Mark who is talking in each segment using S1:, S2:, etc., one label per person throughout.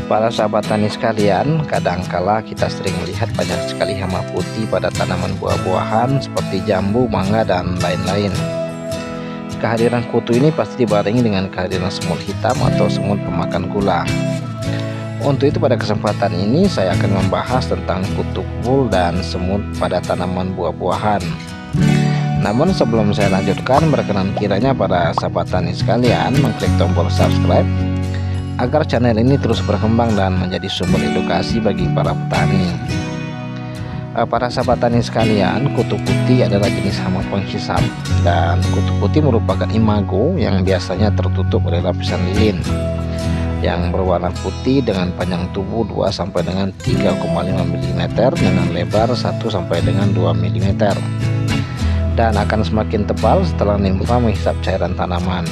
S1: Para sahabat tani sekalian, kadangkala kita sering melihat banyak sekali hama putih pada tanaman buah-buahan seperti jambu, mangga, dan lain-lain. Kehadiran kutu ini pasti dibarengi dengan kehadiran semut hitam atau semut pemakan gula. Untuk itu pada kesempatan ini saya akan membahas tentang kutu kebul dan semut pada tanaman buah-buahan. Namun sebelum saya lanjutkan, berkenan kiranya para sahabat tani sekalian mengklik tombol subscribe agar channel ini terus berkembang dan menjadi sumber edukasi bagi para petani. Para sahabat tani sekalian, kutu putih adalah jenis hama penghisap, dan kutu putih merupakan imago yang biasanya tertutup oleh lapisan lilin yang berwarna putih dengan panjang tubuh 2 sampai dengan 3,5 mm dengan lebar 1 sampai dengan 2 mm, dan akan semakin tebal setelah nimfa menghisap cairan tanaman,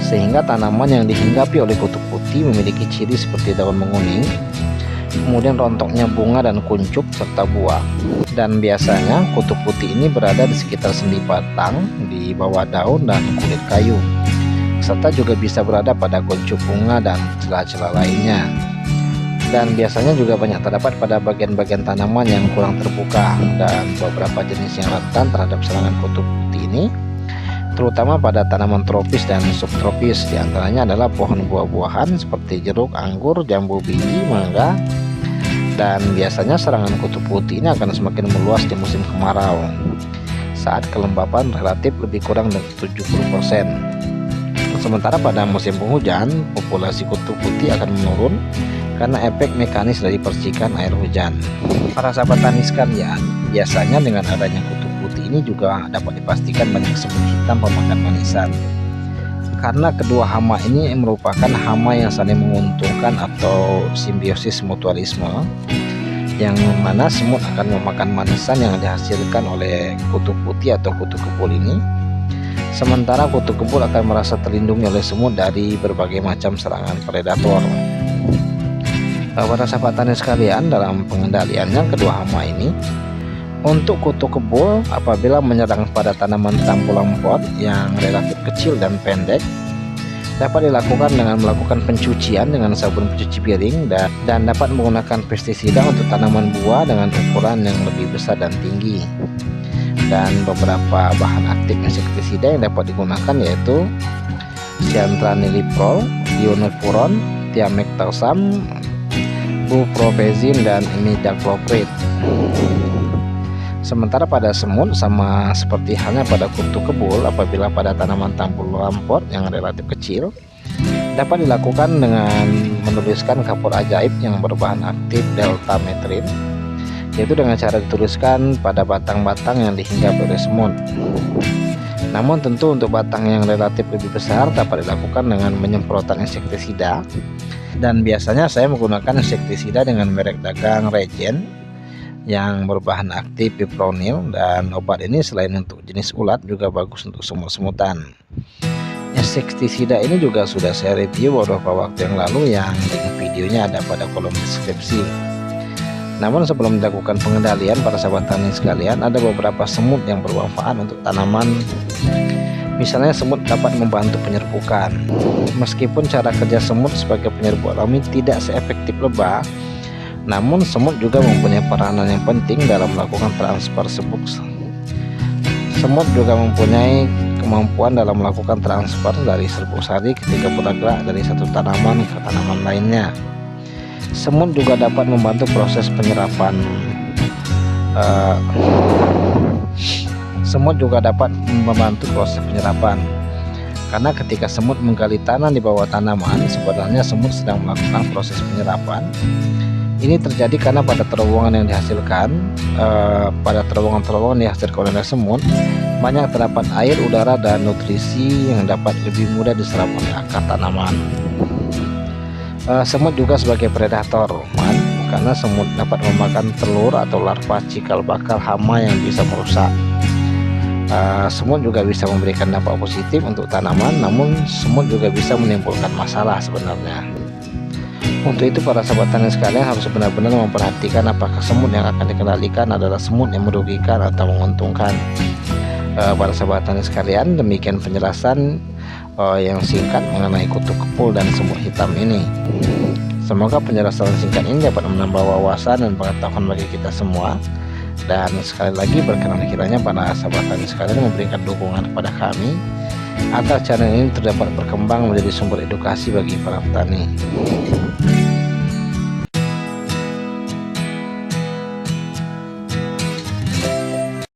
S1: sehingga tanaman yang dihinggapi oleh kutu putih memiliki ciri seperti daun menguning, kemudian rontoknya bunga dan kuncup serta buah. Dan biasanya kutu putih ini berada di sekitar sendi batang, di bawah daun dan kulit kayu, serta juga bisa berada pada kuncup bunga dan celah-celah lainnya. Dan biasanya juga banyak terdapat pada bagian-bagian tanaman yang kurang terbuka, dan beberapa jenis yang rentan terhadap serangan kutu putih ini terutama pada tanaman tropis dan subtropis. Di antaranya adalah pohon buah-buahan seperti jeruk, anggur, jambu biji, mangga. Dan biasanya serangan kutu putih ini akan semakin meluas di musim kemarau saat kelembapan relatif lebih kurang dari 70%. Sementara pada musim penghujan, populasi kutu putih akan menurun karena efek mekanis dari percikan air hujan. Para sahabat tani sekalian, biasanya dengan adanya kutu putih ini juga dapat dipastikan banyak semut hitam pemakan manisan, karena kedua hama ini merupakan hama yang saling menguntungkan atau simbiosis mutualisme, yang mana semut akan memakan manisan yang dihasilkan oleh kutu putih atau kutu kebul ini, sementara kutu kebul akan merasa terlindungi oleh semut dari berbagai macam serangan predator. Para sahabat tani sekalian, dalam pengendaliannya kedua hama ini, untuk kutu kebul apabila menyerang pada tanaman tambulan pot yang relatif kecil dan pendek, dapat dilakukan dengan melakukan pencucian dengan sabun pencuci piring, dan dapat menggunakan pestisida untuk tanaman buah dengan ukuran yang lebih besar dan tinggi. Dan beberapa bahan aktif insektisida yang dapat digunakan yaitu cyantraniliprol, dionifuron, thiamethoxam, buprofezin, dan imidacloprid. Sementara pada semut, sama seperti halnya pada kutu kebul, apabila pada tanaman tambulan pot yang relatif kecil, dapat dilakukan dengan menuliskan kapur ajaib yang berbahan aktif deltametrin, yaitu dengan cara dituliskan pada batang-batang yang dihinggapi oleh semut. Namun tentu untuk batang yang relatif lebih besar dapat dilakukan dengan penyemprotan insektisida, dan biasanya saya menggunakan insektisida dengan merek dagang Regen yang berbahan aktif fipronil, dan obat ini selain untuk jenis ulat juga bagus untuk semut-semutan. Insektisida ini juga sudah saya review beberapa waktu yang lalu, yang videonya ada pada kolom deskripsi. Namun sebelum dilakukan pengendalian, para sahabat tani sekalian, ada beberapa semut yang bermanfaat untuk tanaman. Misalnya semut dapat membantu penyerbukan. Meskipun cara kerja semut sebagai penyerbu alami tidak seefektif lebah, namun semut juga mempunyai peranan yang penting dalam melakukan transfer sebuk. Semut juga mempunyai kemampuan dalam melakukan transfer dari serbuk sari ketika bergerak dari satu tanaman ke tanaman lainnya. Semut juga dapat membantu proses penyerapan. Semut juga dapat membantu proses penyerapan, karena ketika semut menggali tanah di bawah tanaman, sebenarnya semut sedang melakukan proses penyerapan. Ini terjadi karena pada terowongan yang dihasilkan, pada terowongan dihasilkan oleh semut, banyak terdapat air, udara, dan nutrisi yang dapat lebih mudah diserap oleh akar tanaman. Semut juga sebagai predator, karena semut dapat memakan telur atau larva cikal bakal hama yang bisa merusak. Semut juga bisa memberikan dampak positif untuk tanaman, namun semut juga bisa menimbulkan masalah sebenarnya. Untuk itu para sahabat tani sekalian harus benar-benar memperhatikan apakah semut yang akan dikendalikan adalah semut yang merugikan atau menguntungkan. Para sahabat tani sekalian, demikian penjelasan yang singkat mengenai kutu kebul dan semut hitam ini. Semoga penjelasan singkat ini dapat menambah wawasan dan pengetahuan bagi kita semua. Dan sekali lagi berkenan kiranya para sahabat tani sekalian memberikan dukungan kepada kami agar channel ini terdapat berkembang menjadi sumber edukasi bagi para petani.